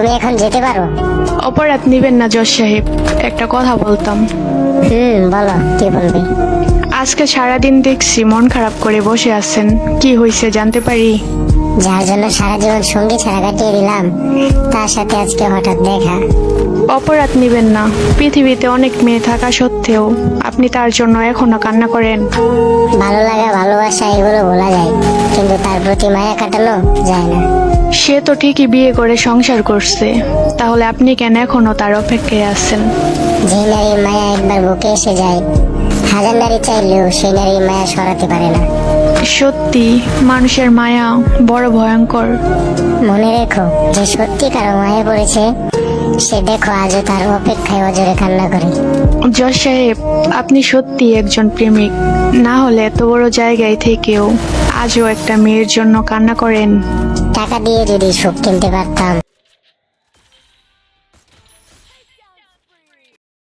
তুমি এখন যেতে পারো। অপরাধ নিবেন না জজ সাহেব, একটা কথা বলতাম। বলো, কি বলবে? আজকে সারাদিন দেখছি মন খারাপ করে বসে আছেন, কি হয়েছে জানতে পারি? যার জন্য সারা জীবন সঙ্গী ছাড়া কাটিয়ে দিলাম, তার সাথে আজকে হঠাৎ দেখা। অপরাধ নিবেন না, পৃথিবীতে অনেক মেয়ে থাকা সত্ত্বেও আপনি তার জন্য এখনো কান্না করেন। ভালো লাগা, ভালোবাসা এগুলো বলা যায়, কিন্তু তার প্রতি মায়া কাটানো যায় না। সে তো ঠিকই বিয়ে করে সংসার করছে, তাহলে আপনি কেন এখনো তার অপেক্ষায় আছেন? যে নারীর মায়া একবার বুকে এসে যায়, হাজার নারী চাইলেও সেই নারীর মায়া সরাতে পারে না। সত্যি মানুষের মায়া বড় ভয়ঙ্কর। মনে রেখো, যে সত্যি কারো মায়া পড়েছে, সে দেখো আজও তার অপেক্ষায় অজরে কান্না করে। জজ সাহেব, আপনি সত্যি একজন প্রেমিক, না হলে এত বড় জায়গায় থেকেও আজও একটা মেয়ের জন্য কান্না করেন। টাকা দিয়ে যদি সুখ কিনতে পারতাম,